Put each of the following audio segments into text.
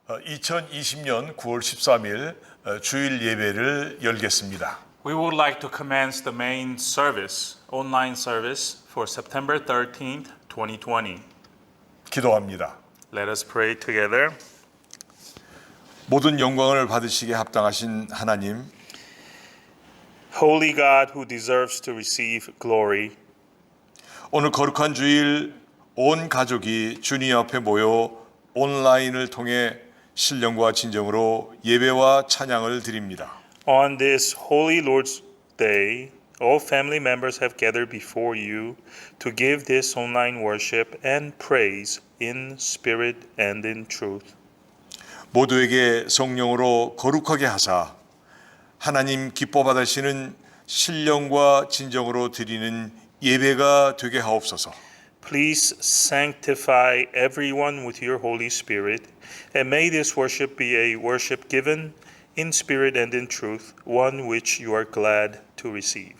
2020년 9월 13일 주일 예배를 열겠습니다. We would like to commence the main service, online service for September 13th, 2020. 기도합니다. Let us pray together. 모든 영광을 받으시기에 합당하신 하나님, Holy God who deserves to receive glory, 오늘 거룩한 주일 온 가족이 주님 앞에 모여 온라인을 통해 신령과 진정으로 예배와 찬양을 드립니다. on this holy Lord's Day, all family members have gathered before you to give this online worship and praise in spirit and in truth. 모두에게 성령으로 거룩하게 하사 하나님 기뻐 받으시는 신령과 진정으로 드리는 예배가 되게 하옵소서. Please sanctify everyone with your Holy Spirit, and may this worship be a worship given in spirit and in truth, one which you are glad to receive.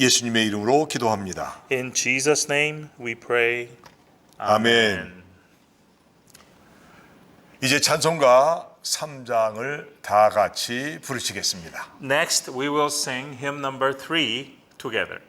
예수님의 이름으로 기도합니다. In Jesus' name we pray. 아멘. 이제 찬송가 3장을 다 같이 부르시겠습니다. Next, we will sing hymn number 3 together.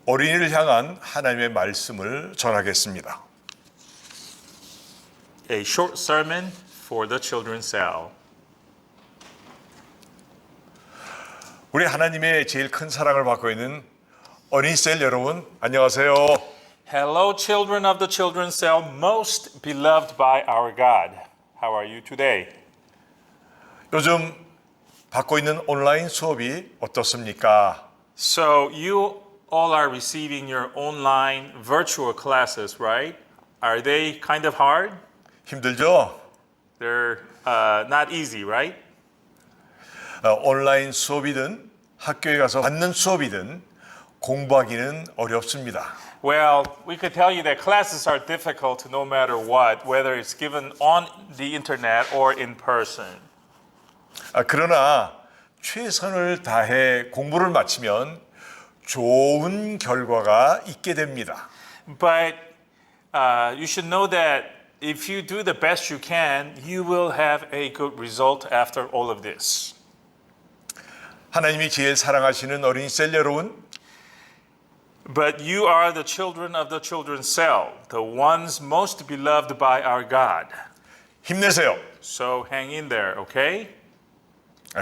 어린이를 향한 하나님의 말씀을 전하겠습니다. A short sermon for the children's cell. 우리 하나님의 제일 큰 사랑을 받고 있는 어린이 셀 여러분, 안녕하세요. Hello, children of the children's cell, most beloved by our God. How are you today? 요즘 받고 있는 온라인 수업이 어떻습니까? So you all are receiving your online virtual classes, right? Are they kind of hard? 힘들죠? They're not easy, right? 온라인 수업이든 학교에 가서 받는 수업이든 공부하기는 어렵습니다. Well, we could tell you that classes are difficult no matter what, whether it's given on the internet or in person. 그러나 최선을 다해 공부를 마치면 좋은 결과가 있게 됩니다. But you should know that if you do the best you can, you will have a good result after all of this. 하나님이 제일 사랑하시는 어린이 셀 여러분, But you are the children of the children's cell, the ones most beloved by our God. 힘내세요. So hang in there, okay?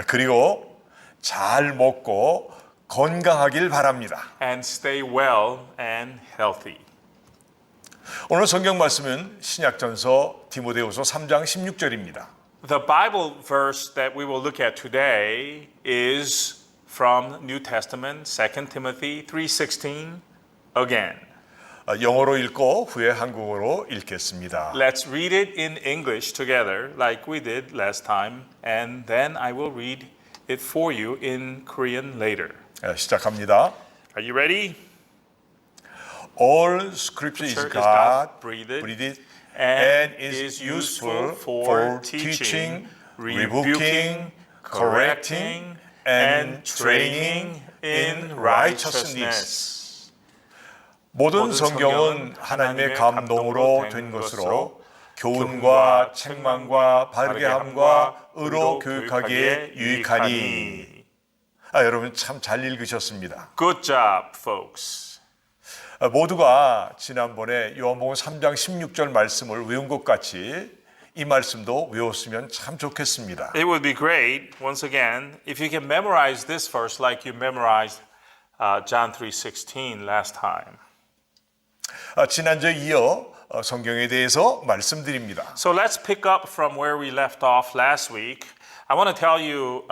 그리고 잘 먹고 건강하길 바랍니다. And stay well and healthy. 오늘 성경 말씀은 신약전서 디모데후서 3장 16절입니다. The Bible verse that we will look at today is from New Testament, 2 Timothy 3:16 again. 영어로 읽고 후에 한국어로 읽겠습니다. Let's read it in English together like we did last time, and then I will read it for you in Korean later. 시작합니다. Are you ready? All scripture is God breathed and is useful for teaching, rebuking, correcting, and training in righteousness. 모든 성경은 하나님의 감동으로 된 것으로 교훈과 책망과 바르게 함과 의로 교육하기에 유익하니. 여러분 참 잘 읽으셨습니다. Good job, folks. 모두가 지난번에 요한복음 3장 16절 말씀을 외운 것 같이 이 말씀도 외웠으면 참 좋겠습니다. It would be great, once again, if you can memorize this verse like you memorized John 3:16 last time. 지난주에 이어 성경에 대해서 말씀드립니다. So let's pick up from where we left off last week. I want to tell you,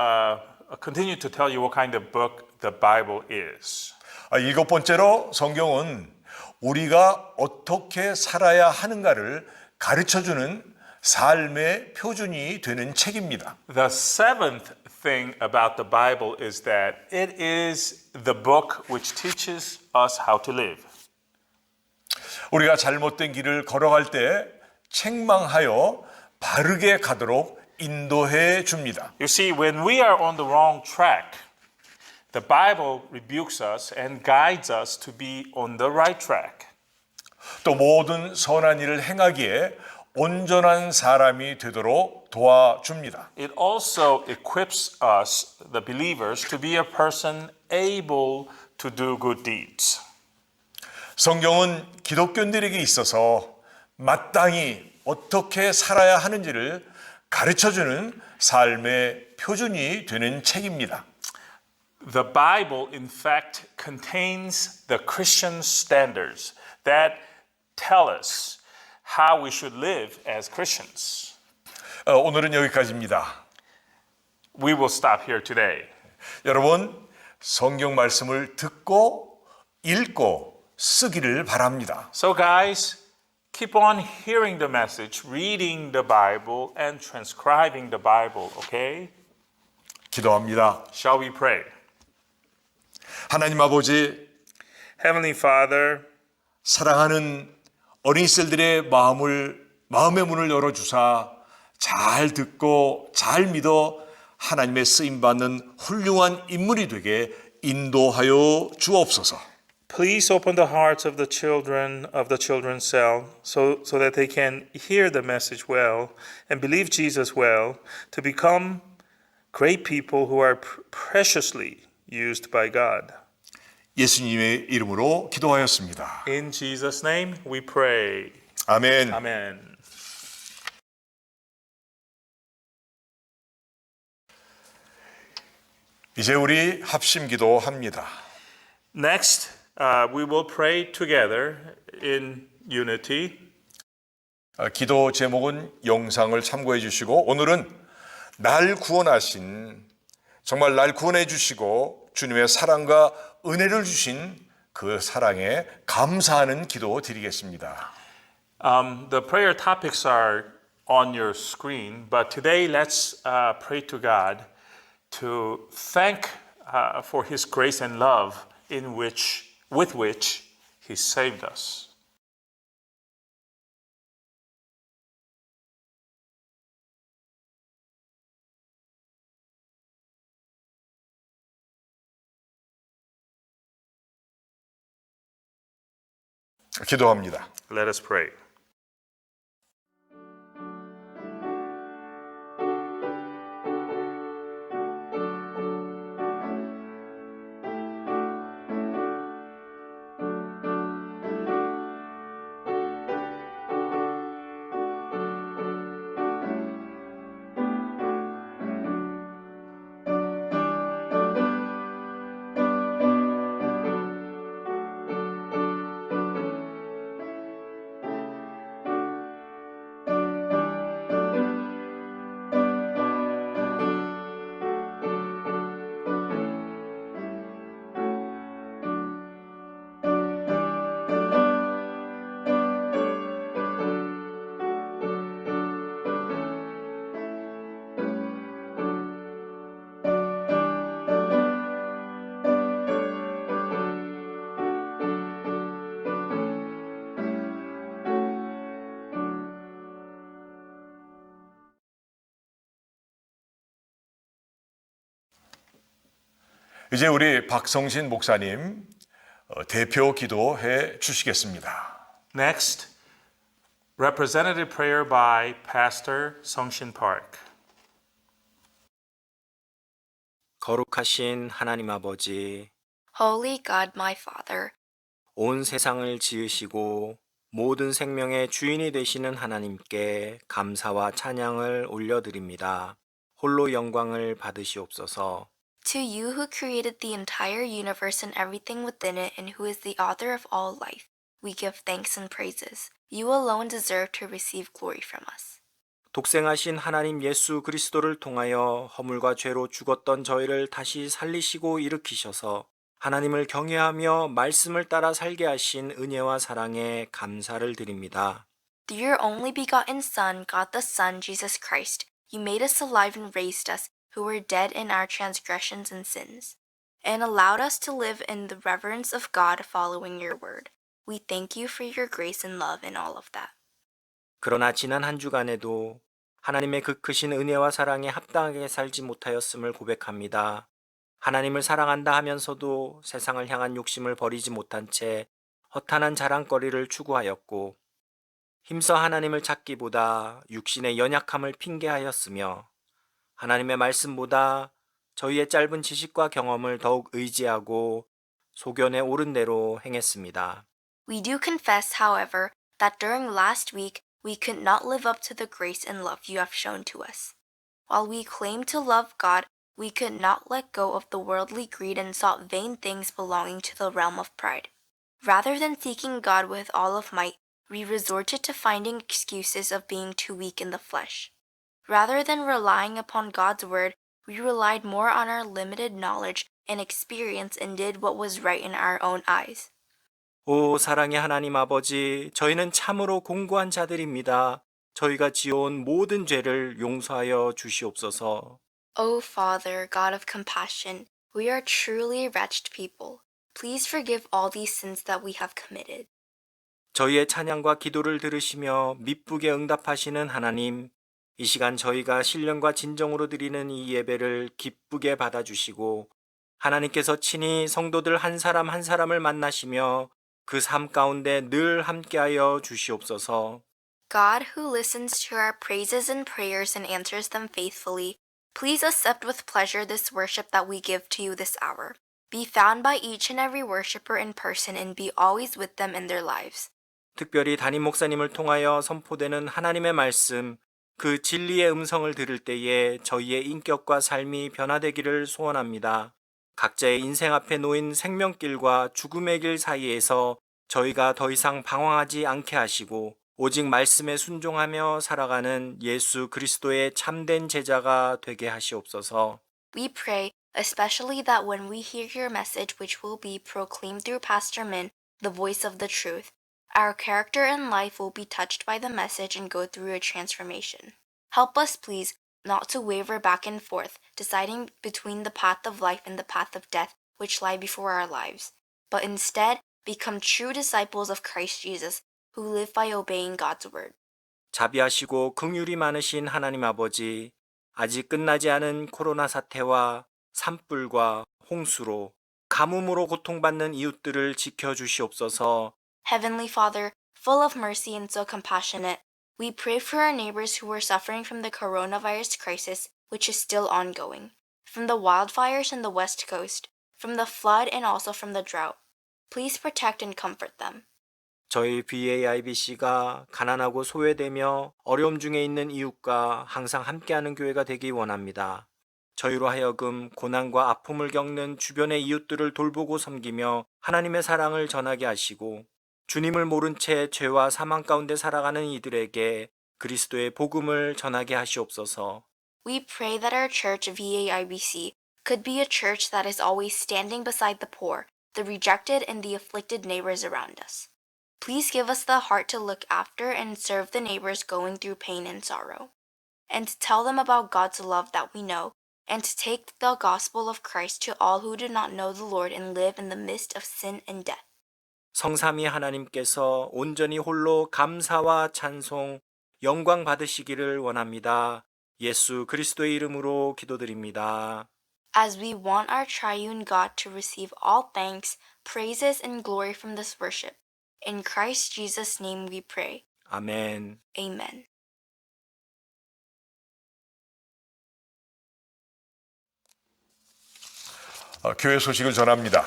continue to tell you what kind of book the Bible is. 일곱 번째로 성경은 우리가 어떻게 살아야 하는가를 가르쳐주는 삶의 표준이 되는 책입니다. The seventh thing about the Bible is that it is the book which teaches us how to live. 우리가 잘못된 길을 걸어갈 때 책망하여 바르게 가도록 인도해 줍니다. You see, when we are on the wrong track, the Bible rebukes us and guides us to be on the right track. 또 모든 선한 일을 행하기에 온전한 사람이 되도록 도와줍니다. It also equips us, the believers, to be a person able to do good deeds. 성경은 기독교인들에게 있어서 마땅히 어떻게 살아야 하는지를 가르쳐주는 삶의 표준이 되는 책입니다. The Bible, in fact, contains the Christian standards that tell us how we should live as Christians. 오늘은 여기까지입니다. We will stop here today. 여러분, 성경 말씀을 듣고 읽고 쓰기를 바랍니다. So, guys, keep on hearing the message, reading the Bible, and transcribing the Bible, okay? 기도합니다. Shall we pray? 하나님 아버지, Heavenly Father, 사랑하는 어린이들의 마음의 문을 열어주사 잘 듣고 잘 믿어 하나님의 쓰임받는 훌륭한 인물이 되게 인도하여 주옵소서. please open the hearts of the children's cell so that they can hear the message well and believe Jesus well to become great people who are preciously used by God. 예수님의 이름으로 기도하였습니다. In Jesus' name we pray. 아멘. Amen. 이제 우리 합심 기도합니다. Next, we will pray together in unity. 기도 제목은 영상을 참고해 주시고 오늘은 날 구원하신 정말 날 구원해 주시고 주님의 사랑과 은혜를 주신 그 사랑에 감사하는 기도 드리겠습니다. The prayer topics are on your screen, but today let's pray to God to thank for His grace and love with which He saved us. 기도합니다. Let us pray. 이제 우리 박성신 목사님 대표 기도해 주시겠습니다. Next, representative prayer by Pastor Sungshin Park. 거룩하신 하나님 아버지, Holy God, my Father, 온 세상을 지으시고 모든 생명의 주인이 되시는 하나님께 감사와 찬양을 올려드립니다. 홀로 영광을 받으시옵소서. To you who created the entire universe and everything within it and who is the author of all life, we give thanks and praises. You alone deserve to receive glory from us. 독생하신 하나님 예수 그리스도를 통하여 허물과 죄로 죽었던 저희를 다시 살리시고 일으키셔서 하나님을 경외하며 말씀을 따라 살게 하신 은혜와 사랑에 감사를 드립니다. Through your only begotten Son, God the Son, Jesus Christ, you made us alive and raised us, who were dead in our transgressions and sins, and allowed us to live in the reverence of God following your word. We thank you for your grace and love in all of that. 그러나 지난 한 주간에도 하나님의 그 크신 은혜와 사랑에 합당하게 살지 못하였음을 고백합니다. 하나님을 사랑한다 하면서도 세상을 향한 욕심을 버리지 못한 채 허탄한 자랑거리를 추구하였고 힘써 하나님을 찾기보다 육신의 연약함을 핑계하였으며 하나님의 말씀보다 저희의 짧은 지식과 경험을 더욱 의지하고 소견에 옳은 대로 행했습니다. We do confess, however, that during last week we could not live up to the grace and love you have shown to us. While we claim to love God, we could not let go of the worldly greed and sought vain things belonging to the realm of pride. Rather than seeking God with all of might, we resorted to finding excuses of being too weak in the flesh. Rather than relying upon God's word, we relied more on our limited knowledge and experience and did what was right in our own eyes. 오 사랑의 하나님 아버지, 저희는 참으로 공고한 자들입니다. 저희가 지어온 모든 죄를 용서하여 주시옵소서. O Father, God of compassion, we are truly wretched people. Please forgive all these sins that we have committed. 저희의 찬양과 기도를 들으시며 미쁘게 응답하시는 하나님, 이 시간 저희가 신령과 진정으로 드리는 이 예배를 기쁘게 받아주시고 하나님께서 친히 성도들 한 사람 한 사람을 만나시며 그 삶 가운데 늘 함께하여 주시옵소서. God, who listens to our praises and prayers and answers them faithfully, please accept with pleasure this worship that we give to you this hour. Be found by each and every worshiper in person and be always with them in their lives. 특별히 담임 목사님을 통하여 선포되는 하나님의 말씀, 그 진리의 음성을 들을 때에 저희의 인격과 삶이 변화되기를 소원합니다. 각자의 인생 앞에 놓인 생명길과 죽음의 길 사이에서 저희가 더 이상 방황하지 않게 하시고 오직 말씀에 순종하며 살아가는 예수 그리스도의 참된 제자가 되게 하시옵소서. We pray, especially that when we hear your message which will be proclaimed through Pastor Min, the voice of the truth, our character and life will be touched by the message and go through a transformation. Help us, please, not to waver back and forth, deciding between the path of life and the path of death which lie before our lives, but instead become true disciples of Christ Jesus, who live by obeying God's word. 자비하시고 긍휼이 많으신 하나님 아버지, 아직 끝나지 않은 코로나 사태와 산불과 홍수로 가뭄으로 고통받는 이웃들을 지켜주시옵소서. Heavenly Father, full of mercy and so compassionate, we pray for our neighbors who are suffering from the coronavirus crisis, which is still ongoing, from the wildfires in the West Coast, from the flood and also from the drought. Please protect and comfort them. 저희 BAIBC가 가난하고 소외되며 어려움 중에 있는 이웃과 항상 함께하는 교회가 되기 원합니다. 저희로 하여금 고난과 아픔을 겪는 주변의 이웃들을 돌보고 섬기며 하나님의 사랑을 전하게 하시고 주님을 모른 채 죄와 사망 가운데 살아가는 이들에게 그리스도의 복음을 전하게 하시옵소서. We pray that our church, VAIBC, could be a church that is always standing beside the poor, the rejected, and the afflicted neighbors around us. Please give us the heart to look after and serve the neighbors going through pain and sorrow, and to tell them about God's love that we know, and to take the gospel of Christ to all who do not know the Lord and live in the midst of sin and death. 성삼위 하나님께서 온전히 홀로 감사와 찬송, 영광 받으시기를 원합니다. 예수 그리스도의 이름으로 기도드립니다. As we want our triune God to receive all thanks, praises, and glory from this worship, in Christ Jesus' name we pray. 아멘. Amen. 교회 소식을 전합니다.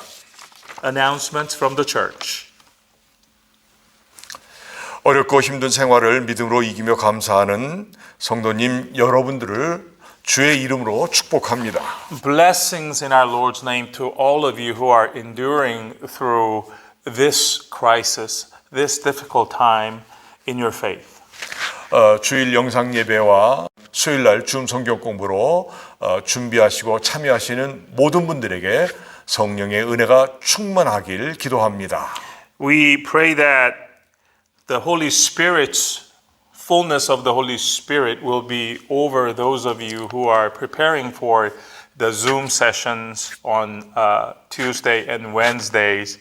Announcements from the church. 어렵고 힘든 생활을 믿음으로 이기며 감사하는 성도님 여러분들을 주의 이름으로 축복합니다. Blessings in our Lord's name to all of you who are enduring through this crisis, this difficult time in your faith. 주일 영상 예배와 수요일 날 줌 성경 공부로 준비하시고 참여하시는 모든 분들에게 성령의 은혜가 충만하길 기도합니다. We pray that the Holy Spirit's fullness of the Holy Spirit will be over those of you who are preparing for the Zoom sessions on Tuesday and Wednesdays.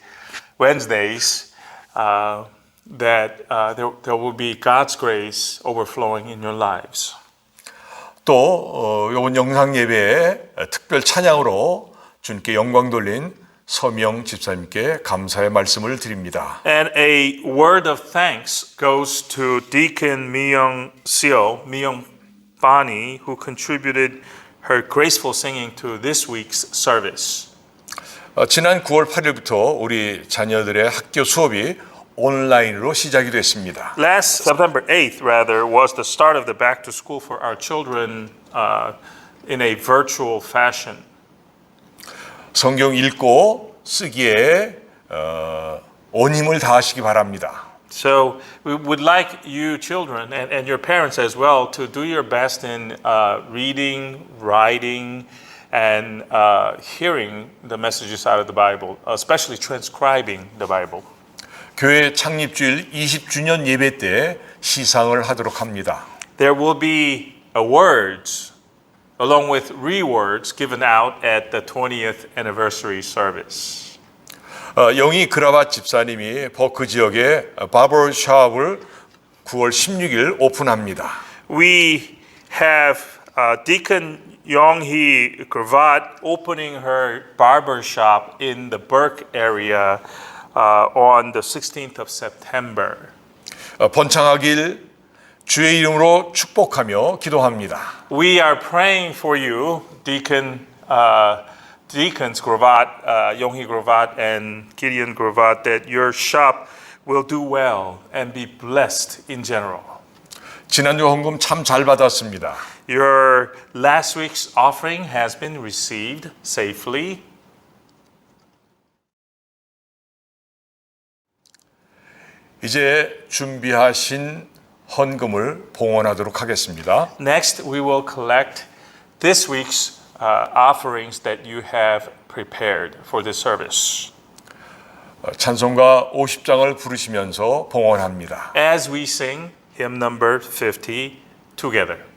That there will be God's grace overflowing in your lives. 또 이번 영상 예배에 특별 찬양으로 주님께 영광 돌린 서명 집사님께 감사의 말씀을 드립니다. And a word of thanks goes to Deacon Myung Bani, who contributed her graceful singing to this week's service. 지난 9월 8일부터 우리 자녀들의 학교 수업이 온라인으로 시작이 됐습니다. Last September 8th, rather, was the start of the back to school for our children in a virtual fashion. 성경 읽고 쓰기에 온 힘을 다하시기 바랍니다. So we would like you children and your parents as well to do your best in reading, writing, and hearing the messages out of the Bible, especially transcribing the Bible. 교회 창립주일 20주년 예배 때 시상을 하도록 합니다. There will be awards along with rewards given out at the 20th anniversary service. 영희 그라밭 집사님이 버크 지역에 바버샵을 9월 16일 오픈합니다. We have Deacon Yong-hee Kravat opening her barber shop in the Burke area on the 16th of September. 번창하길 주의 이름으로 축복하며 기도합니다. We are praying for you, Deacons Kravat, Yong-hee Kravat and Gideon Kravat, that your shop will do well and be blessed in general. 지난주 헌금 참 잘 받았습니다. Your last week's offering has been received safely. 이제 준비하신 헌금을 봉헌하도록 하겠습니다. Next, we will collect this week's offerings that you have prepared for this service. 찬송가 50장을 부르시면서 봉헌합니다. As we sing hymn number 50 together.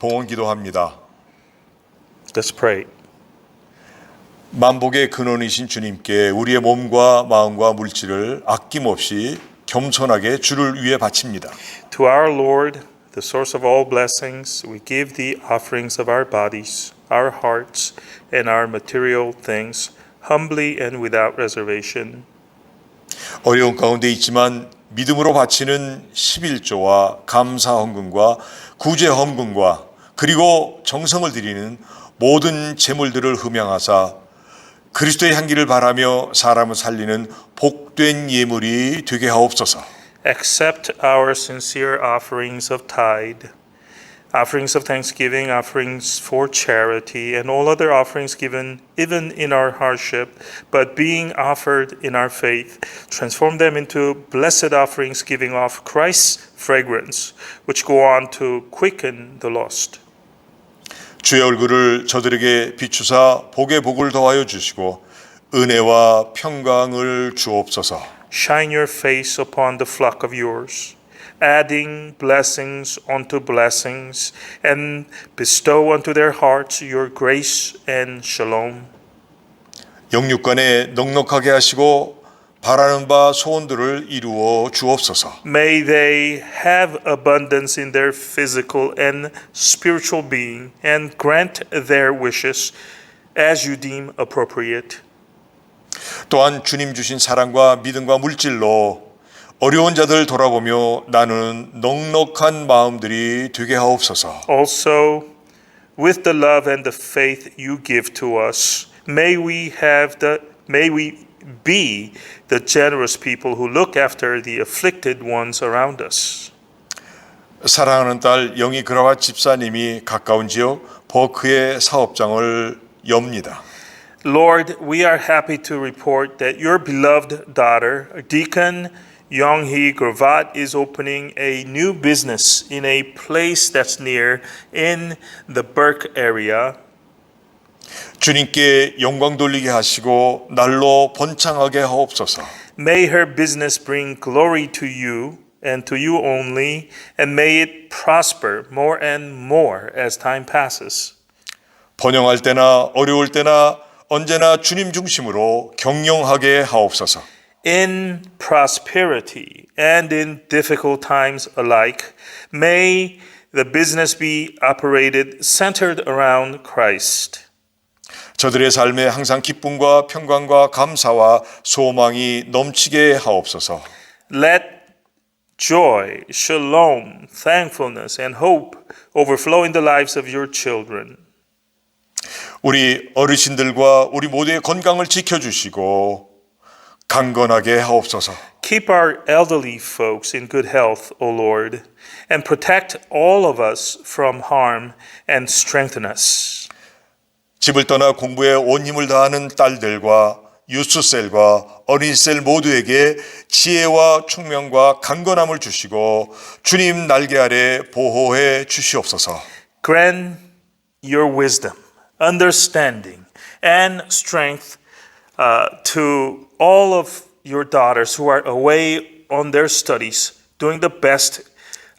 봉헌 기도합니다. Let's pray. 만복의 근원이신 주님께 우리의 몸과 마음과 물질을 아낌없이 겸손하게 주를 위해 바칩니다. To our Lord, the source of all blessings, we give the offerings of our bodies, our hearts, and our material things, humbly and without reservation. 어려운 가운데 있지만 믿음으로 바치는 11조와 감사 헌금과 구제 헌금과 그리고 정성을 드리는 모든 재물들을 흠양하사 그리스도의 향기를 바라며 사람을 살리는 복된 예물이 되게 하옵소서. Accept our sincere offerings of tithe, offerings of thanksgiving, offerings for charity, and all other offerings given even in our hardship, but being offered in our faith. Transform them into blessed offerings giving off Christ's fragrance, which go on to quicken the lost. 주의 얼굴을 저들에게 비추사 복의 복을 더하여 주시고 은혜와 평강을 주옵소서. Shine your face upon the flock of yours, adding blessings unto blessings, and bestow unto their hearts your grace and shalom. 영육간에 넉넉하게 하시고 바라는 바 소원들을 이루어 주옵소서. May they have abundance in their physical and spiritual being, and grant their wishes as you deem appropriate. 또한 주님 주신 사랑과 믿음과 물질로 어려운 자들 돌아보며 나는 넉넉한 마음들이 되게 하옵소서. Also, with the love and the faith you give to us, may we be the generous people who look after the afflicted ones around us. 사랑하는 딸 영희 그라와 집사님이 가까운 지역 버크의 사업장을 엽니다. Lord, we are happy to report that your beloved daughter, Deacon Young-hee Gravat, is opening a new business in a place that's near in the Burke area. 주님께 영광 돌리게 하시고 날로 번창하게 하옵소서. May her business bring glory to you and to you only, and may it prosper more and more as time passes. 번영할 때나 어려울 때나 언제나 주님 중심으로 경영하게 하옵소서. In prosperity and in difficult times alike, may the business be operated centered around Christ. 저들의 삶에 항상 기쁨과 평강과 감사와 소망이 넘치게 하옵소서. Let joy, shalom, thankfulness, and hope overflow in the lives of your children. 우리 어르신들과 우리 모두의 건강을 지켜주시고 강건하게 하옵소서. Keep our elderly folks in good health, O Lord, and protect all of us from harm and strengthen us. 집을 떠나 공부에 온 힘을 다하는 딸들과 유스셀과 어린이셀 모두에게 지혜와 총명과 강건함을 주시고 주님 날개 아래 보호해 주시옵소서. Grant your wisdom, understanding, and strength to all of your daughters who are away on their studies, doing the best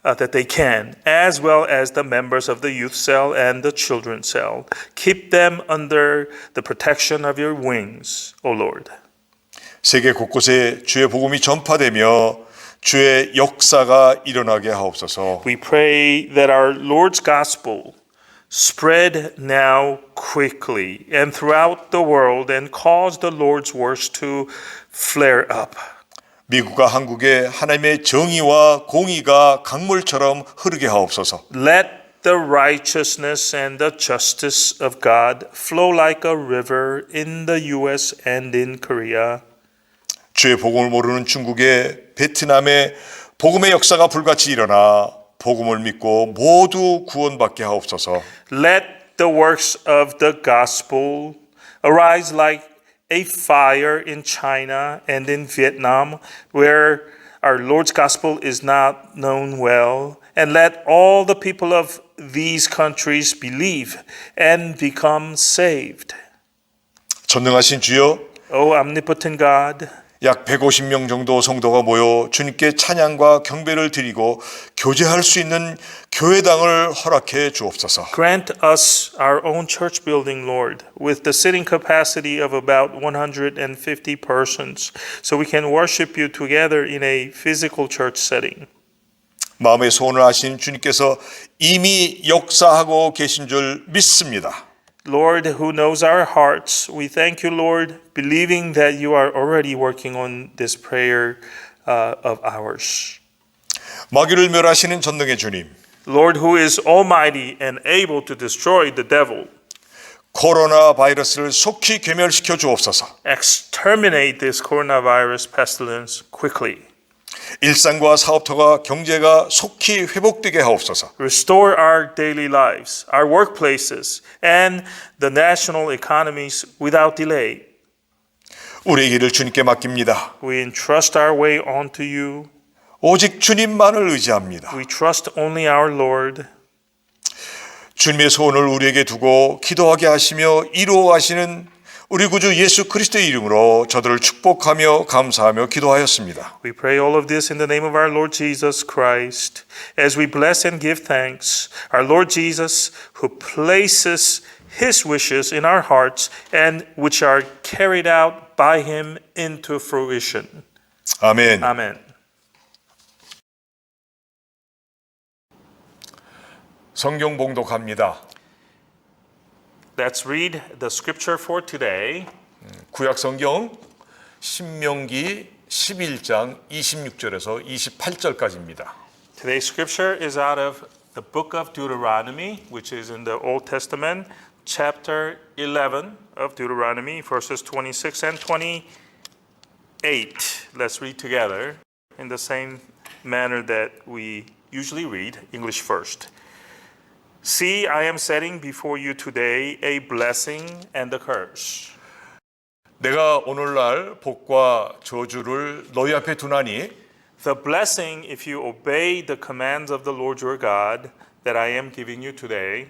that they can, as well as the members of the youth cell and the children's cell. Keep them under the protection of your wings, O Lord. 세계 곳곳에 주의 복음이 전파되며 주의 역사가 일어나게 하옵소서. We pray that our Lord's gospel spread now quickly and throughout the world and cause the Lord's works to flare up. 미국과 한국에 하나님의 정의와 공의가 강물처럼 흐르게 하옵소서. Let the righteousness and the justice of God flow like a river in the U.S. and in Korea. 주의 복음을 모르는 중국에 베트남에 복음의 역사가 불같이 일어나 복음을 믿고 모두 구원받게 하옵소서. Let the works of the gospel arise like a fire in China and in Vietnam, where our Lord's gospel is not known well, and let all the people of these countries believe and become saved. 전능하신 주여, O omnipotent God, 약 150명 정도 성도가 모여 주님께 찬양과 경배를 드리고 교제할 수 있는 교회당을 허락해 주옵소서. Grant us our own church building, Lord, with the sitting capacity of about 150 persons, so we can worship you together in a physical church setting. 마음의 소원을 아신 주님께서 이미 역사하고 계신 줄 믿습니다. Lord, who knows our hearts, we thank you, Lord, believing that you are already working on this prayer of ours. 마귀를 멸하시는 전능의 주님, Lord, who is almighty and able to destroy the devil, 코로나 바이러스를 속히 괴멸시켜 주옵소서. exterminate this coronavirus pestilence quickly. 일상과 사업터가 경제가 속히 회복되게 하옵소서. Restore our daily lives, our workplaces, and the national economies without delay. 우리의 길을 주님께 맡깁니다. We entrust our way onto you. 오직 주님만을 의지합니다. We trust only our Lord. 주님의 소원을 우리에게 두고 기도하게 하시며 이루어가시는 우리 구주 예수 그리스도의 이름으로 저들을 축복하며 감사하며 기도하였습니다. We pray all of this in the name of our Lord Jesus Christ, as we bless and give thanks, our Lord Jesus, who places His wishes in our hearts and which are carried out by Him into fruition. 아멘. Amen. 성경 봉독합니다. Let's read the scripture for today. 구약 성경 신명기 11장 26절에서 28절까지입니다. Today's scripture is out of the book of Deuteronomy, which is in the Old Testament, chapter 11 of Deuteronomy, verses 26 and 28. Let's read together in the same manner that we usually read, English first. See, I am setting before you today a blessing and a curse. 내가 오늘날 복과 저주를 너희 앞에 두나니 The blessing if you obey the commands of the Lord your God that I am giving you today.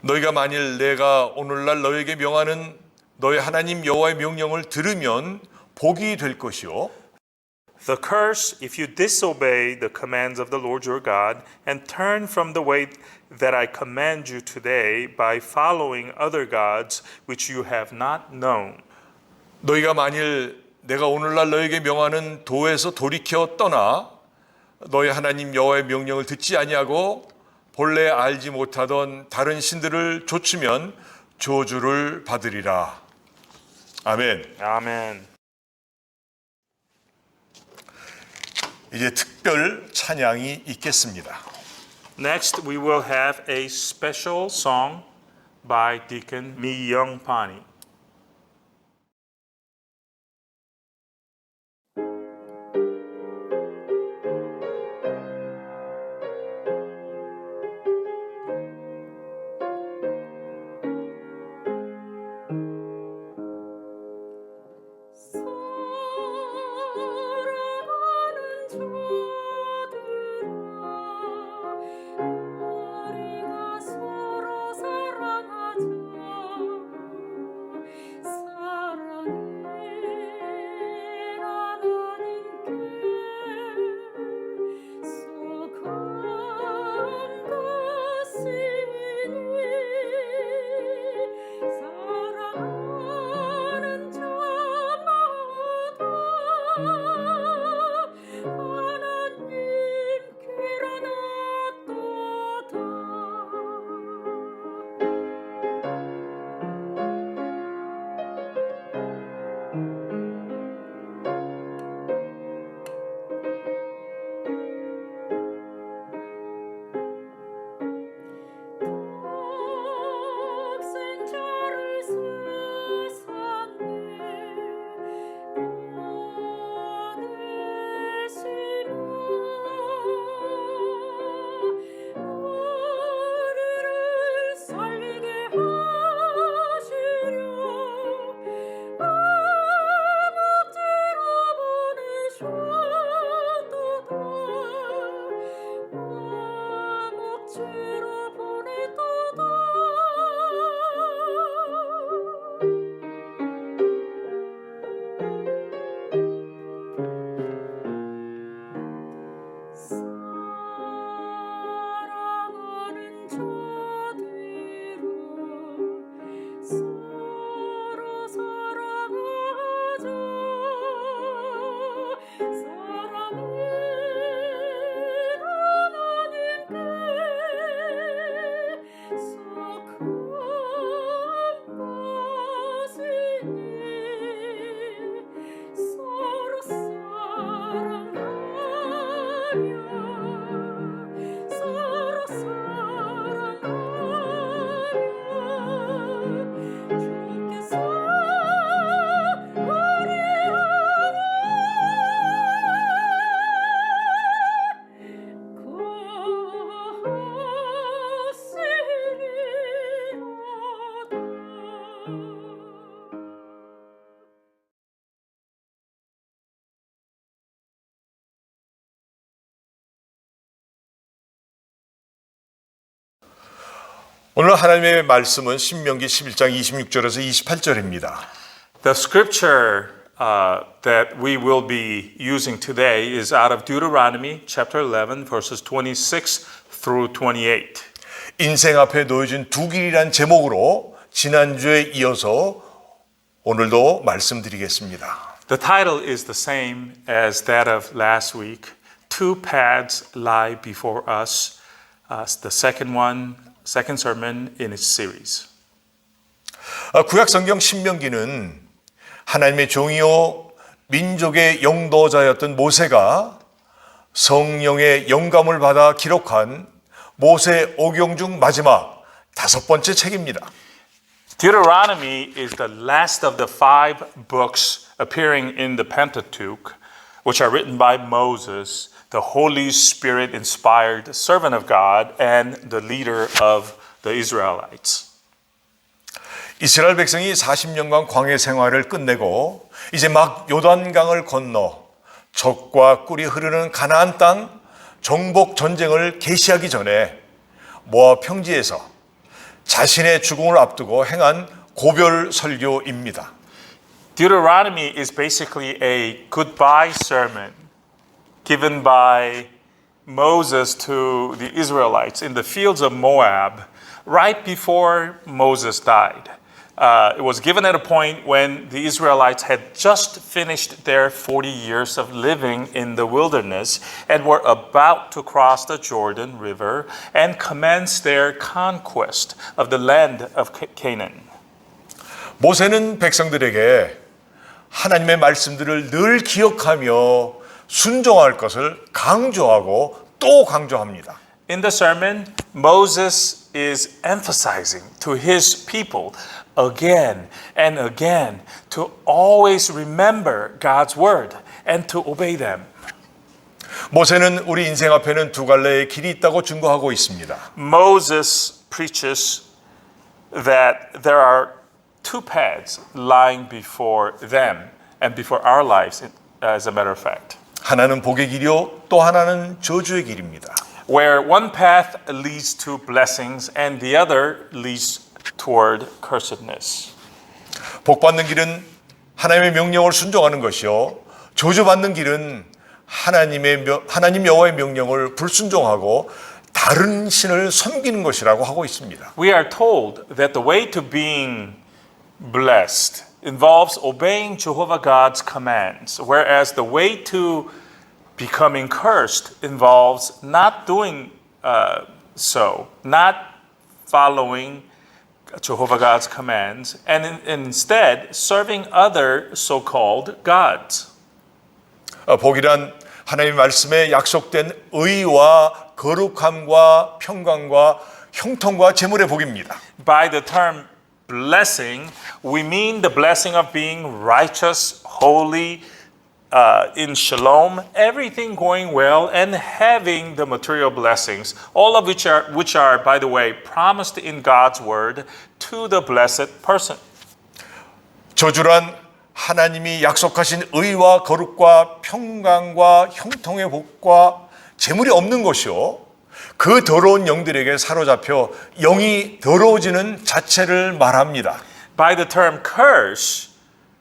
너희가 만일 내가 오늘날 너희에게 명하는 너희 하나님 여호와의 명령을 들으면 복이 될 것이요. The curse if you disobey the commands of the Lord your God and turn from the way that I command you today by following other gods which you have not known. 너희가 만일 내가 오늘날 너희에게 명하는 도에서 돌이켜 떠나 너희 하나님 여호와의 명령을 듣지 아니하고 본래 알지 못하던 다른 신들을 좇으면 저주를 받으리라. 아멘. Amen. 이제 특별 찬양이 있겠습니다. Next, we will have a special song by Deacon Mi Young Pani. 우리가 서로 사랑하자 오늘 하나님의 말씀은 신명기 11장 26절에서 28절입니다. The scripture that we will be using today is out of Deuteronomy chapter 11 verses 26 through 28. 인생 앞에 놓여진 두 길이란 제목으로 지난주에 이어서 오늘도 말씀드리겠습니다. The title is the same as that of last week. Two paths lie before us. The second sermon in its series. 구약 성경 신명기는 하나님의 종이요 민족의 영도자였던 모세가 성령의 영감을 받아 기록한 모세 오경 중 마지막 5번째 책입니다. Deuteronomy is the last of the 5 books appearing in the Pentateuch, which are written by Moses, the Holy Spirit inspired servant of God and the leader of the Israelites. 이스라엘 백성이 40년간 광야 생활을 끝내고 이제 막 요단강을 건너 젖과 꿀이 흐르는 가나안 땅 정복 전쟁을 개시하기 전에 모압 평지에서 자신의 죽음을 앞두고 행한 고별 설교입니다. Deuteronomy is basically a goodbye sermon given by Moses to the Israelites in the fields of Moab right before Moses died. It was given at a point when the Israelites had just finished their 40 years of living in the wilderness and were about to cross the Jordan River and commence their conquest of the land of Canaan. 모세는 백성들에게 하나님의 말씀들을 늘 기억하며 순종할 것을 강조하고 또 강조합니다. In the sermon, Moses is emphasizing to his people again and again to always remember God's word and to obey them. 모세는 우리 인생 앞에는 두 갈래의 길이 있다고 증거하고 있습니다. Moses preaches that there are two paths lying before them and before our lives, as a matter of fact. 하나는 복의 길이요 또 하나는 저주의 길입니다. Where one path leads to blessings and the other leads toward cursedness. 복 받는 길은 하나님의 명령을 순종하는 것이요 저주 받는 길은 하나님 여호와의 명령을 불순종하고 다른 신을 섬기는 것이라고 하고 있습니다. We are told that the way to being blessed involves obeying Jehovah God's commands, whereas the way to becoming cursed involves not doing so, not following Jehovah God's commands, and instead serving other so-called gods. 복이란 하나님의 말씀에 약속된 의와 거룩함과 평강과 형통과 재물의 복입니다. By the term blessing, we mean the blessing of being righteous, holy, in shalom, everything going well, and having the material blessings, all of which are, by the way, promised in God's word to the blessed person. 저주란 하나님이 약속하신 의와 거룩과 평강과 형통의 복과 재물이 없는 것이요 그 더러운 영들에게 사로잡혀 영이 더러워지는 자체를 말합니다. By the term curse,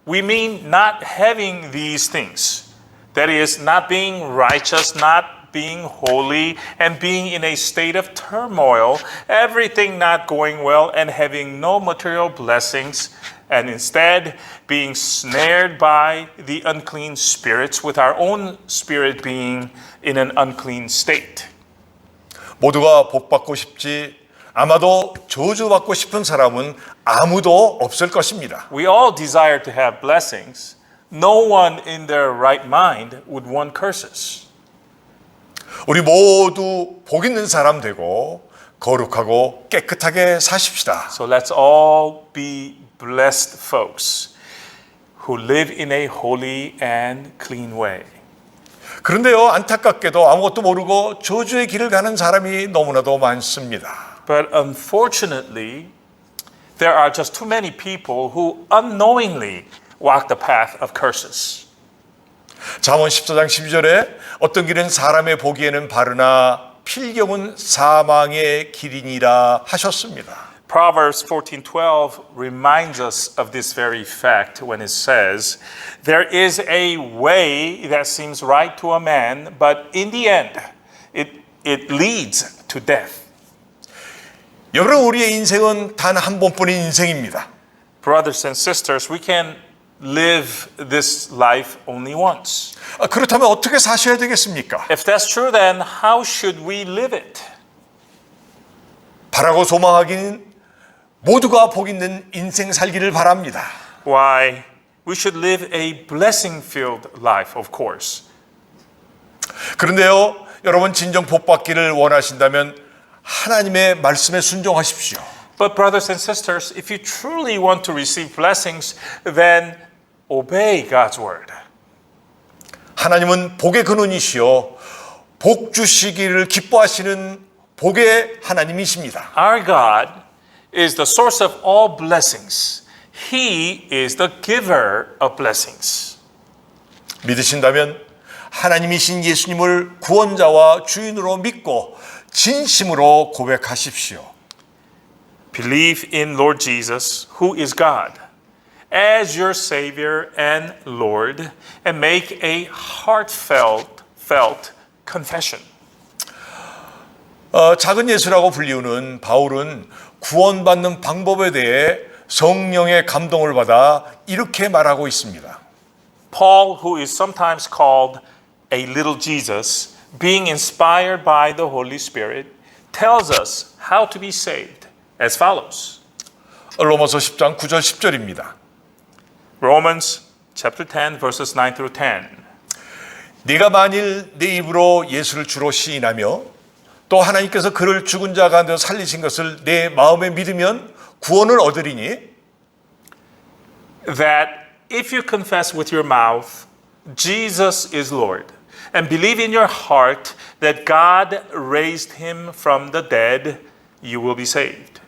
we mean not having these things. That is, not being righteous, not being holy, and being in a state of turmoil, everything not going well, and having no material blessings, and instead being snared by the unclean spirits, with our own spirit being in an unclean state. 모두가 복받고 싶지 아마도 저주받고 싶은 사람은 아무도 없을 것입니다. We all desire to have blessings. No one in their right mind would want curses. 우리 모두 복 있는 사람 되고 거룩하고 깨끗하게 사십시다. So let's all be blessed folks who live in a holy and clean way. 그런데요, 안타깝게도 아무것도 모르고 저주의 길을 가는 사람이 너무나도 많습니다. But unfortunately, there are just too many people who unknowingly walk the path of curses. 잠언 14장 12절에 어떤 길은 사람의 보기에는 바르나 필경은 사망의 길이니라 하셨습니다. Proverbs 14:12 reminds us of this very fact when it says, "There is a way that seems right to a man, but in the end it leads to death." 여러분, 우리의 인생은 단 한 번뿐인 인생입니다. Brothers and sisters, we can live this life only once. 그렇다면 어떻게 사셔야 되겠습니까? If that's true, then how should we live it? 바라고 소망하기는 모두가 복 있는 인생 살기를 바랍니다. Why, we should live a blessing-filled life, of course. 그런데요, 여러분 진정 복 받기를 원하신다면 하나님의 말씀에 순종하십시오. But brothers and sisters, if you truly want to receive blessings, then obey God's word. 하나님은 복의 근원이시요 복 주시기를 기뻐하시는 복의 하나님이십니다. Our God is the source of all blessings. He is the giver of blessings. 믿으신다면 하나님이신 예수님을 구원자와 주인으로 믿고 진심으로 고백하십시오. Believe in Lord Jesus, who is God, as your Savior and Lord, and make a heartfelt confession. 작은 예수라고 불리우는 바울은 구원받는 방법에 대해 성령의 감동을 받아 이렇게 말하고 있습니다. Paul, who is sometimes called a little Jesus, being inspired by the Holy Spirit, tells us how to be saved as follows. 로마서 10장 9절 10절입니다. Romans chapter 10 verses 9 through 10. 네가 만일 내 입으로 예수를 주로 시인하며 또 하나님께서 그를 죽은 자 가운데서 살리신 것을 내 마음에 믿으면 구원을 얻으리니 That if you confess with your mouth Jesus is Lord and believe in your heart that God raised him from the dead, you will be saved.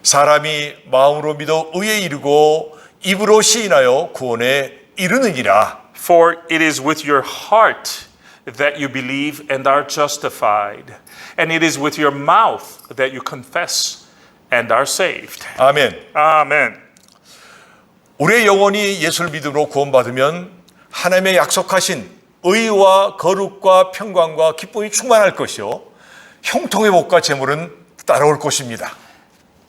사람이 마음으로 믿어 의에 이르고 입으로 시인하여 구원에 이르느니라. For it is with your heart that you believe and are justified, and it is with your mouth that you confess and are saved. 아멘. Amen. 우리의 영혼이 예수를 믿음으로 구원받으면 하나님의 약속하신 의와 거룩과 평강과 기쁨이 충만할 것이요 형통의 복과 재물은 따라올 것입니다.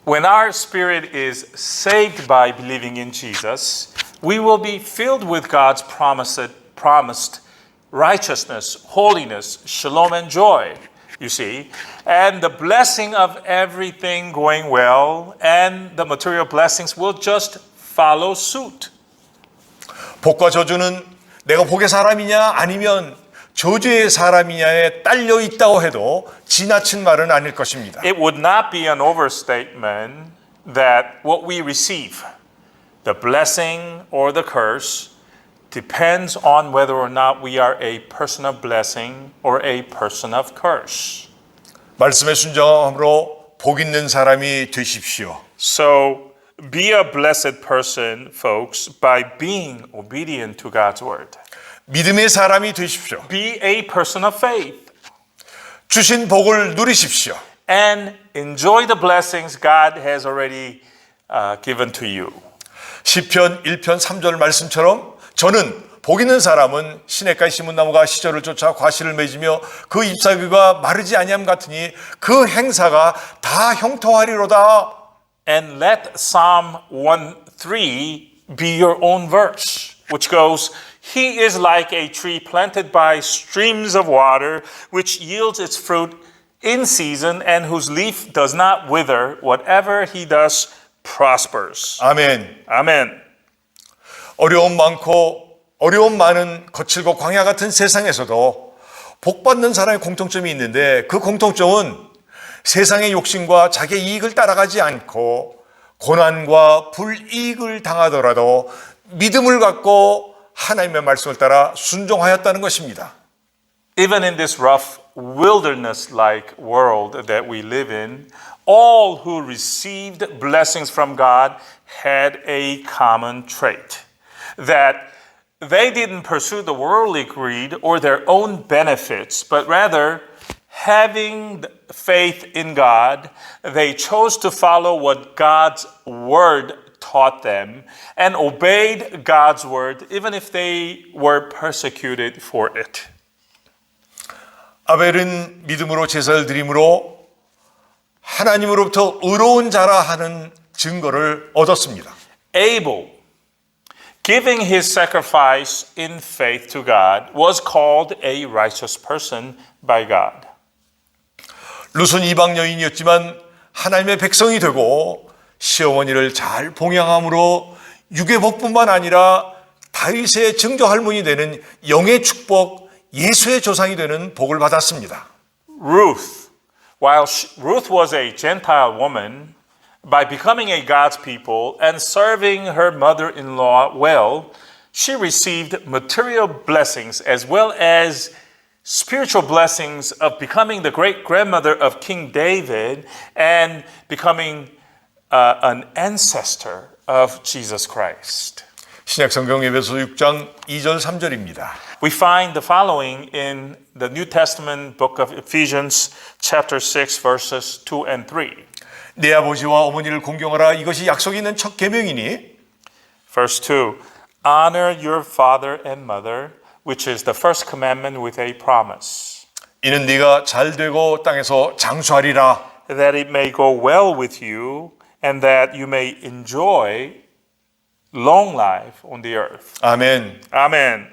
When our spirit is saved by believing in Jesus, we will be filled with God's promised righteousness, holiness, shalom, and joy, you see, and the blessing of everything going well, and the material blessings will just follow suit. 복과 저주는 내가 복의 사람이냐 아니면 저주의 사람이냐에 딸려 있다고 해도 지나친 말은 아닐 것입니다. It would not be an overstatement that what we receive, the blessing or the curse, depends on whether or not we are a person of blessing or a person of curse. 말씀에 순종함으로 복 있는 사람이 되십시오. So be a blessed person, folks, by being obedient to God's word. 믿음의 사람이 되십시오. Be a person of faith 주신 복을 누리십시오. and enjoy the blessings God has already given to you. 시편 1편 3절 말씀처럼 저는 복 있는 사람은 시냇가에 심은 나무가 시절을 쫓아 과실을 맺으며 그 잎사귀가 마르지 아니함 같으니 그 행사가 다 형통하리로다. And let Psalm 1:3 be your own verse, which goes, He is like a tree planted by streams of water, which yields its fruit in season and whose leaf does not wither. Whatever he does prospers. 아멘. Amen. 어려움 많은 거칠고 광야 같은 세상에서도 복 받는 사람의 공통점이 있는데 그 공통점은 세상의 욕심과 자기의 이익을 따라가지 않고 고난과 불이익을 당하더라도 믿음을 갖고 하나님의 말씀을 따라 순종하였다는 것입니다. Even in this rough wilderness-like world that we live in, all who received blessings from God had a common trait. That they didn't pursue the worldly greed or their own benefits, but rather having faith in God, they chose to follow what God's word taught them and obeyed God's word even if they were persecuted for it. 아벨은 믿음으로 제사를 드림으로 하나님으로부터 의로운 자라 하는 증거를 얻었습니다. Abel, giving his sacrifice in faith to God, was called a righteous person by God. 룻은 이방 여인이었지만 하나님의 백성이 되고 시어머니를 잘 봉양함으로 육의 복뿐만 아니라 다윗의 증조 할머니 되는 영의 축복, 예수의 조상이 되는 복을 받았습니다. Ruth, while Ruth was a Gentile woman, by becoming a God's people and serving her mother-in-law well, she received material blessings as well as spiritual blessings of becoming the great-grandmother of King David and becoming an ancestor of Jesus Christ. 신약 성경 에베소 6장 2절 3절입니다. We find the following in the New Testament book of Ephesians chapter 6 verses 2 and 3. 내 아버지와 어머니를 공경하라 이것이 약속 있는 첫 계명이니 Verse 2. Honor your father and mother, which is the first commandment with a promise, 이는 네가 잘 되고 땅에서 장수하리라. that it may go well with you and that you may enjoy long life on the earth. 아멘. Amen.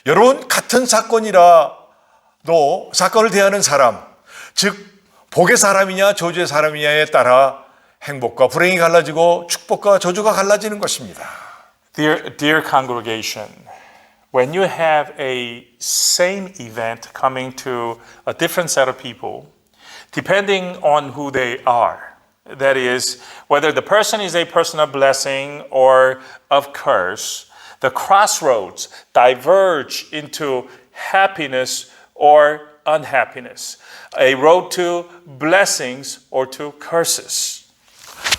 여러분 같은 사건이라도 사건을 대하는 사람, 즉 복의 사람이냐 저주의 사람이냐에 따라 행복과 불행이 갈라지고 축복과 저주가 갈라지는 것입니다. Dear congregation, when you have a same event coming to a different set of people, depending on who they are, that is, whether the person is a person of blessing or of curse, the crossroads diverge into happiness or unhappiness, a road to blessings or to curses.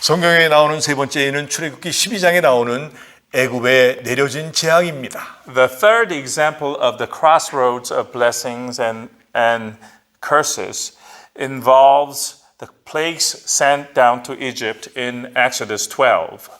성경에 나오는 세 번째는 출애굽기 12장에 나오는 애굽에 내려진 재앙입니다. The third example of the crossroads of blessings and curses involves the plagues sent down to Egypt in Exodus 12.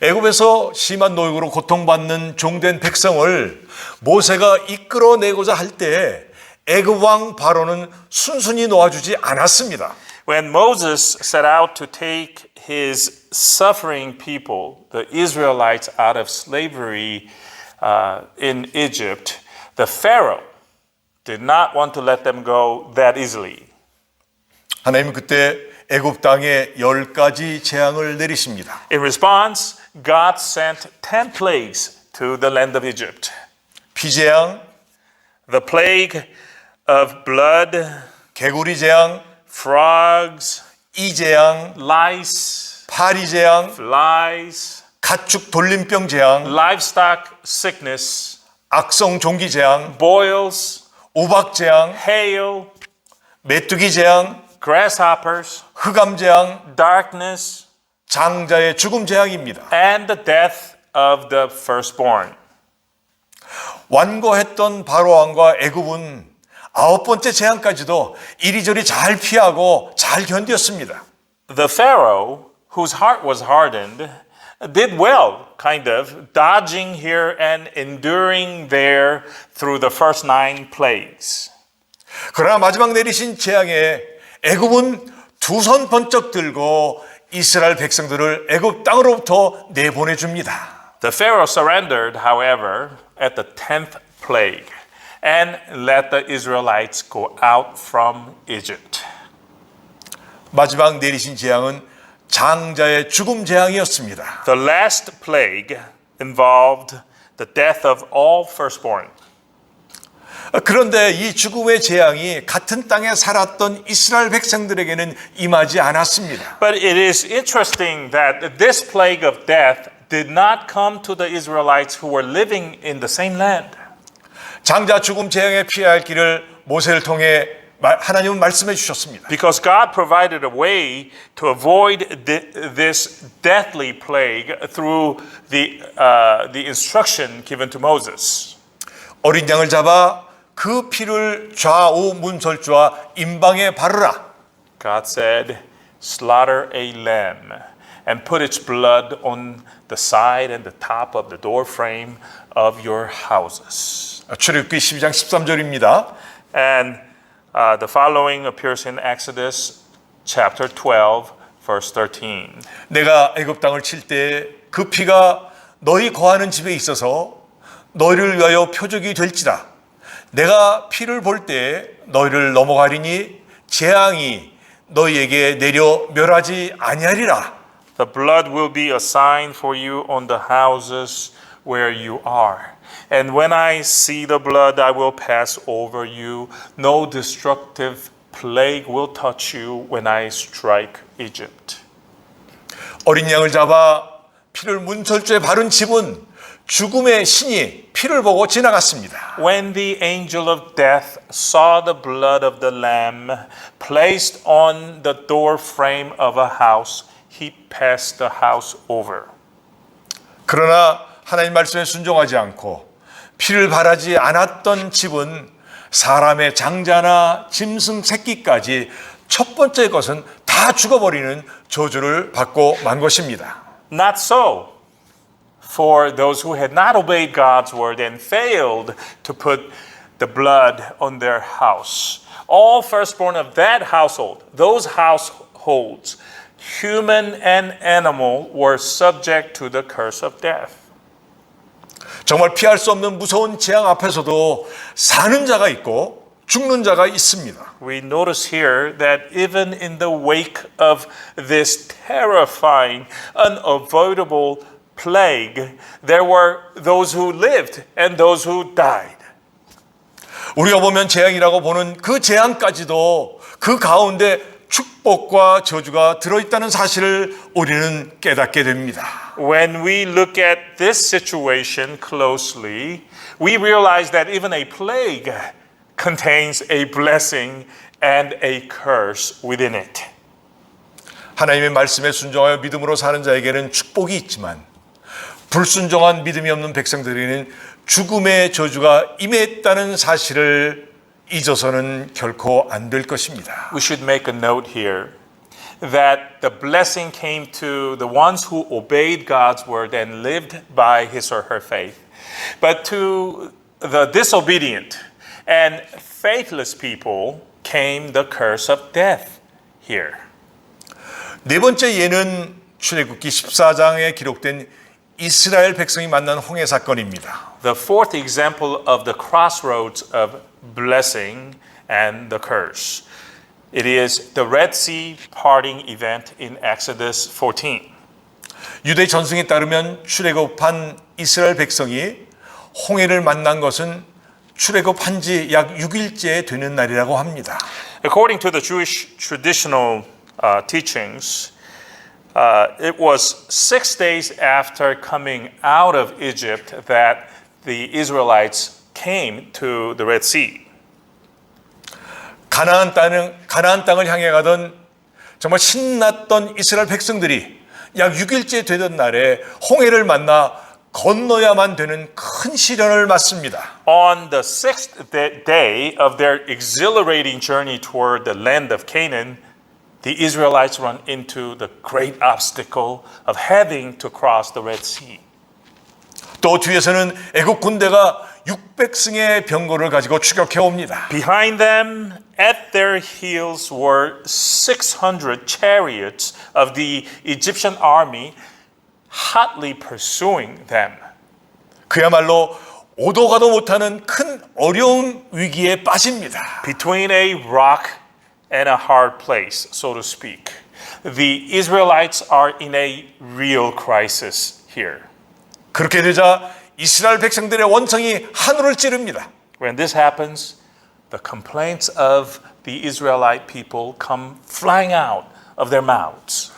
애굽에서 심한 노역으로 고통받는 종된 백성을 모세가 이끌어내고자 할 때 애굽 왕 바로는 순순히 놓아주지 않았습니다. When Moses set out to take his suffering people, the Israelites, out of slavery in Egypt, the Pharaoh did not want to let them go that easily. 하나님은 그때 애굽 땅에 10가지 재앙을 내리십니다. In response, God sent 10 plagues to the land of Egypt. 피재앙, The plague of blood, 개구리 재앙, frogs, 이재앙, lice, 파리 재앙, flies, 가축 돌림병 재앙, livestock sickness, 악성 종기 재앙, boils, 우박 재앙, hail, 메뚜기 재앙, grasshoppers, 흑암 재앙, darkness, 장자의 죽음 재앙입니다. and the death of the firstborn. 완고했던 바로 왕과 애굽은 9번째 재앙까지도 이리저리 잘 피하고 잘 견뎠습니다. The Pharaoh, whose heart was hardened, did well, kind of, dodging here and enduring there through the first 9 plagues. 그러나 마지막 내리신 재앙에 애굽은 두 손 번쩍 들고 이스라엘 백성들을 애굽 땅으로부터 내보내줍니다. The Pharaoh surrendered, however, at the 10th plague and let the Israelites go out from Egypt. 마지막 내리신 재앙은 장자의 죽음 재앙이었습니다. The last plague involved the death of all firstborn. 그런데 이 죽음의 재앙이 같은 땅에 살았던 이스라엘 백성들에게는 임하지 않았습니다. But it is interesting that this plague of death did not come to the Israelites who were living in the same land. 장자 죽음 재앙에 피해야 할 길을 모세를 통해 하나님은 말씀해 주셨습니다. Because God provided a way to avoid this deathly plague through the instruction given to Moses. 어린 양을 잡아 그 피를 좌우 문설주와 임방에 바르라. God said, slaughter a lamb and put its blood on the side and the top of the door frame of your houses. 출애굽기 12장 13절입니다. And the following appears in Exodus chapter 12, verse 13. 내가 애굽 땅을 칠 때 그 피가 너희 거하는 집에 있어서 너희를 위하여 표적이 될지라. 내가 피를 볼 때 너희를 넘어가리니 재앙이 너희에게 내려 멸하지 아니하리라. The blood will be a sign for you on the houses where you are. And when I see the blood, I will pass over you. No destructive plague will touch you when I strike Egypt. 어린 양을 잡아 피를 문설주에 바른 집은 죽음의 신이 피를 보고 지나갔습니다. When the angel of death saw the blood of the lamb placed on the door frame of a house, he passed the house over. 그러나 하나님 말씀에 순종하지 않고 피를 바라지 않았던 집은 사람의 장자나 짐승 새끼까지 첫 번째 것은 다 죽어버리는 저주를 받고 만 것입니다. Not so. For those who had not obeyed God's word and failed to put the blood on their house, all firstborn of that household, those households, human and animal, were subject to the curse of death. 정말 피할 수 없는 무서운 재앙 앞에서도 사는 자가 있고 죽는 자가 있습니다. We notice here that even in the wake of this terrifying, unavoidable plague, there were those who lived and those who died. 우리가 보면 재앙이라고 보는 그 재앙까지도 그 가운데 축복과 저주가 들어있다는 사실을 우리는 깨닫게 됩니다. When we look at this situation closely, we realize that even a plague contains a blessing and a curse within it. 하나님의 말씀에 순종하여 믿음으로 사는 자에게는 축복이 있지만 불순종한 믿음이 없는 백성들에게는 죽음의 저주가 임했다는 사실을 잊어서는 결코 안 될 것입니다. We should make a note here that the blessing came to the ones who obeyed God's word and lived by his or her faith. But to the disobedient and faithless people came the curse of death here. 네 번째 예는 출애굽기 14장에 기록된 이스라엘 백성이 만난 홍해 사건입니다. The fourth example of the crossroads of blessing and the curse. It is the Red Sea parting event in Exodus 14. 유대 전승에 따르면 출애굽한 이스라엘 백성이 홍해를 만난 것은 출애굽한 지 약 6일째 되는 날이라고 합니다. According to the Jewish traditional teachings, it was 6 days after coming out of Egypt that the Israelites came to the Red Sea. 가나안 땅을 향해 가던 정말 신났던 이스라엘 백성들이 약 6일째 되던 날에 홍해를 만나 건너야만 되는 큰 시련을 맞습니다. On the 6th day of their exhilarating journey toward the land of Canaan, the Israelites run into the great obstacle of having to cross the Red Sea. 또 뒤에서는 애국 군대가 600승의 병거를 가지고 추격해 옵니다. Behind them, at their heels, were 600 chariots of the Egyptian army hotly pursuing them. 그야말로 오도 가도 못하는 큰 어려운 위기에 빠집니다. Between a rock and a hard place, so to speak, the Israelites are in a real crisis here. 그렇게 되자 이스라엘 백성들의 원성이 하늘을 찌릅니다. When this happens, the complaints of the Israelite people come flying out of their mouths.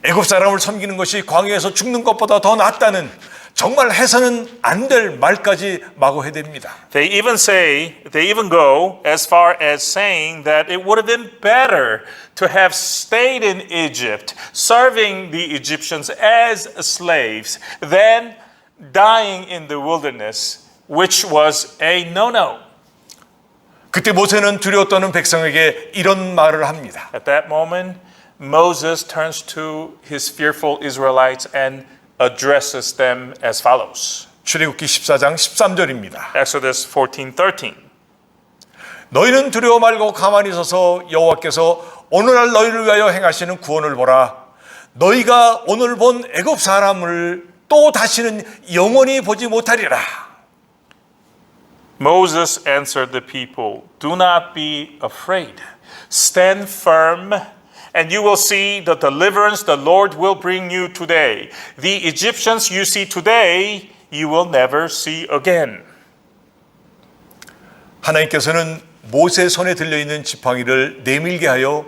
애굽 사람을 섬기는 것이 광야에서 죽는 것보다 더 낫다는 정말 해서는 안 될 말까지 마구 해댑니다. They even go as far as saying that it would have been better to have stayed in Egypt, serving the Egyptians as slaves, than dying in the wilderness which was a no-no. 그때 모세는 두려워 떠는 백성에게 이런 말을 합니다. At that moment, Moses turns to his fearful Israelites and addresses them as follows. 출애굽기 14장 13절입니다. Exodus 14:13. 너희는 두려워 말고 가만히 서서 여호와께서 오늘날 너희를 위하여 행하시는 구원을 보라. 너희가 오늘 본 애굽 사람을 또 다시는 영원히 보지 못하리라. Moses answered the people, "Do not be afraid. Stand firm, and you will see the deliverance the Lord will bring you today. The Egyptians you see today, you will never see again." 하나님께서는 모세 손에 들려있는 지팡이를 내밀게 하여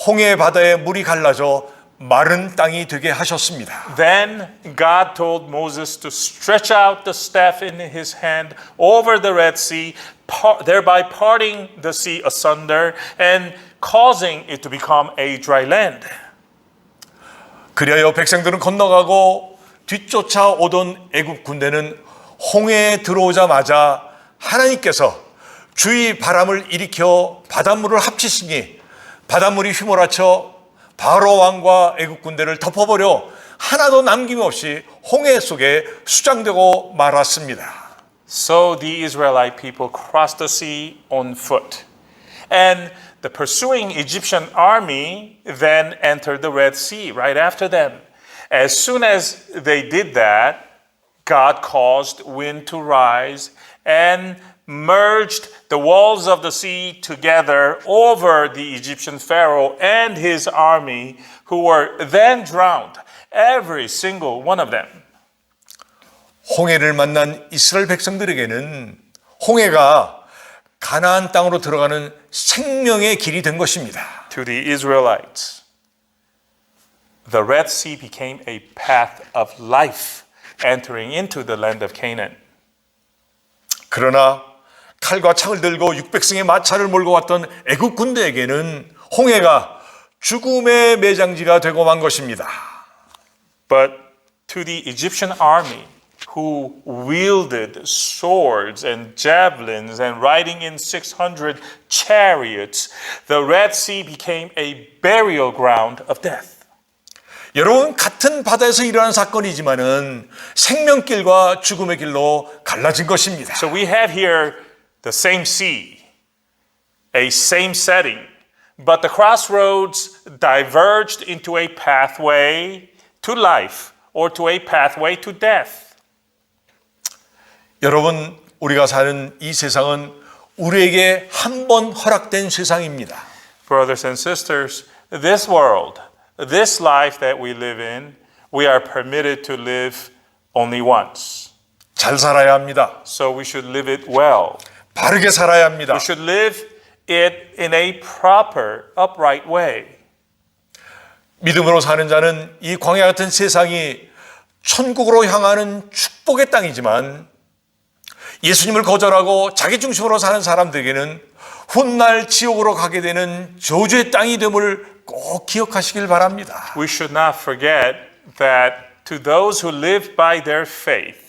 홍해 바다에 물이 갈라져 마른 땅이 되게 하셨습니다. Then God told Moses to stretch out the staff in his hand over the Red Sea, thereby parting the sea asunder and causing it to become a dry land. 그리하여 백성들은 건너가고 뒤쫓아 오던 애굽 군대는 홍해에 들어오자마자 하나님께서 주의 바람을 일으켜 바닷물을 합치시니 바닷물이 휘몰아쳐 바로 왕과 애굽 군대를 덮어버려 하나도 남김없이 홍해 속에 수장되고 말았습니다. So the Israelite people crossed the sea on foot. And the pursuing Egyptian army then entered the Red Sea right after them. As soon as they did that, God caused wind to rise and merged the walls of the sea together over the Egyptian Pharaoh and his army, who were then drowned, every single one of them. 홍해를 만난 이스라엘 백성들에게는 홍해가 가나안 땅으로 들어가는 생명의 길이 된 것입니다. To the Israelites, the Red Sea became a path of life entering into the land of Canaan. 그러나 칼과 창을 들고 600승의 마차를 몰고 왔던 애굽 군대에게는 홍해가 죽음의 매장지가 되고 만 것입니다. But to the Egyptian army, who wielded swords and javelins and riding in 600 chariots, the Red Sea became a burial ground of death. 여러분, 같은 바다에서 일어난 사건이지만은 생명길과 죽음의 길로 갈라진 것입니다. So we have here the same sea, a same setting, but the crossroads diverged into a pathway to life or to a pathway to death. 여러분, 우리가 사는 이 세상은 우리에게 한 번 허락된 세상입니다. Brothers and sisters, this world, this life that we live in, we are permitted to live only once. 잘 살아야 합니다. So we should live it well. 바르게 살아야 합니다. We should live it in a proper, upright way. 믿음으로 사는 자는 이 광야 같은 세상이 천국으로 향하는 축복의 땅이지만 예수님을 거절하고 자기 중심으로 사는 사람들에게는 훗날 지옥으로 가게 되는 저주의 땅이 됨을 꼭 기억하시길 바랍니다. We should not forget that to those who live by their faith,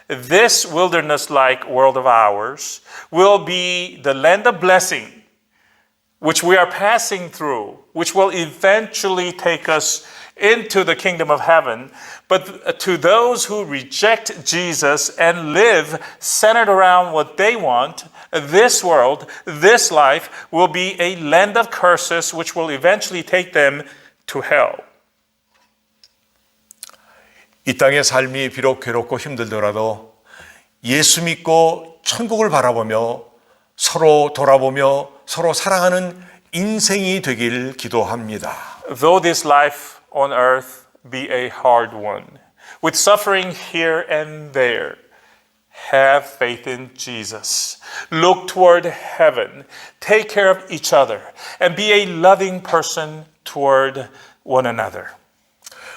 this wilderness-like world of ours will be the land of blessing, which we are passing through, which will eventually take us into the kingdom of heaven. But to those who reject Jesus and live centered around what they want, this world, this life will be a land of curses, which will eventually take them to hell. 이 땅의 삶이 비록 괴롭고 힘들더라도 예수 믿고 천국을 바라보며 서로 돌아보며 서로 사랑하는 인생이 되길 기도합니다. Though this life on earth be a hard one, with suffering here and there, have faith in Jesus. Look toward heaven. Take care of each other and be a loving person toward one another.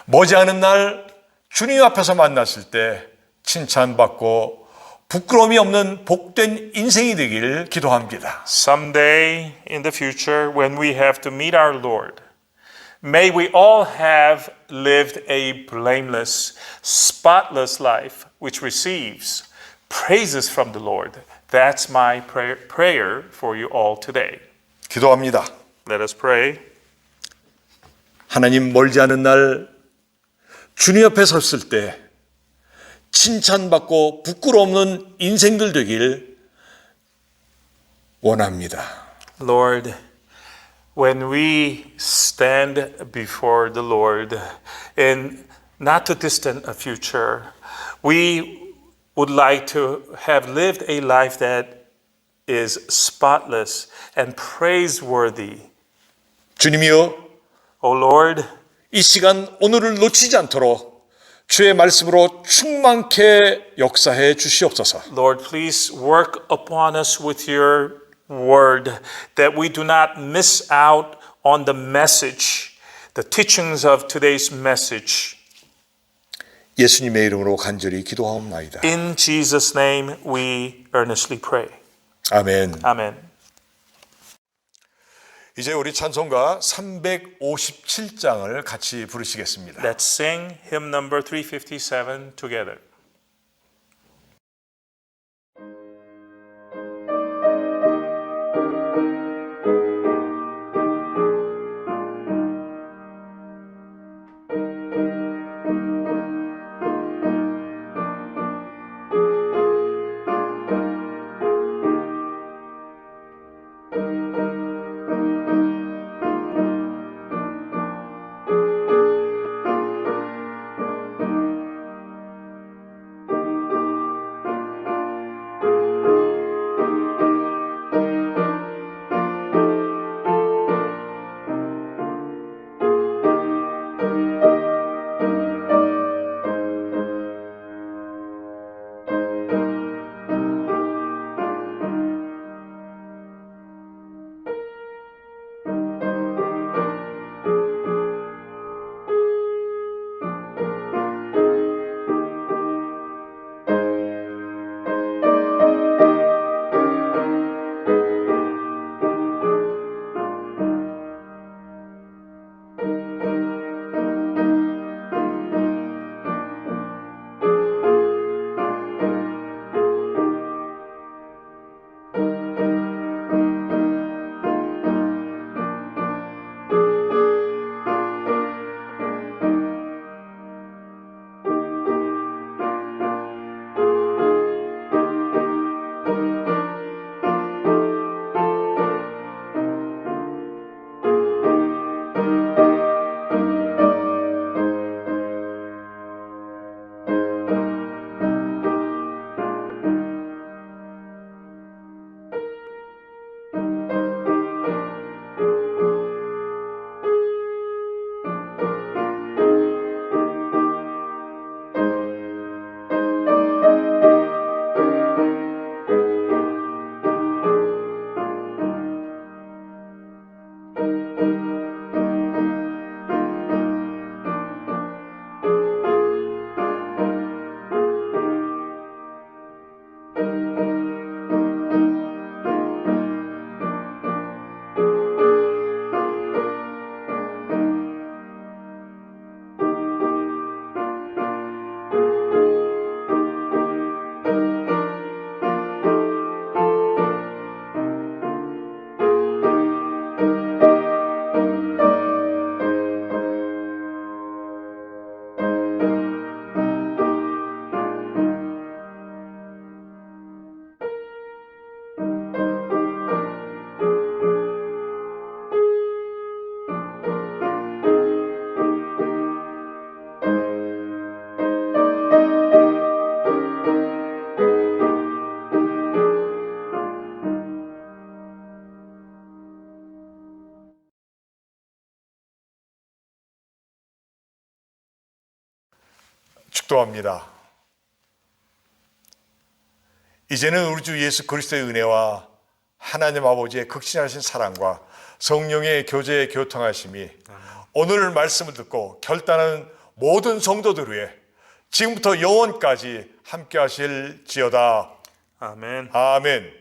머지않은 날 주님 앞에서 만났을 때 칭찬받고 부끄러움이 없는 복된 인생이 되길 기도합니다. Someday in the future, when we have to meet our Lord, may we all have lived a blameless, spotless life which receives praises from the Lord. That's my prayer for you all today. 기도합니다. Let us pray. 하나님, 멀지 않은 날 주님 앞에 섰을 때 칭찬받고 부끄러움 없는 인생들 되길 원합니다. Lord, when we stand before the Lord in not too distant a future, we would like to have lived a life that is spotless and praiseworthy. 주님이여, O Lord, 이 시간 오늘을 놓치지 않도록 주의 말씀으로 충만케 역사해 주시옵소서. Lord, please work upon us with your word that we do not miss out on the message, the teachings of today's message. 예수님의 이름으로 간절히 기도하옵나이다. In Jesus' name we earnestly pray. 아멘. Amen. 이제 우리 찬송가 357장을 같이 부르시겠습니다. Let's sing hymn number 357 together. 축도합니다. 이제는 우리 주 예수 그리스도의 은혜와 하나님 아버지의 극진하신 사랑과 성령의 교제의 교통하심이 오늘 말씀을 듣고 결단하는 모든 성도들 위해 지금부터 영원까지 함께 하실지어다. Amen. 아멘.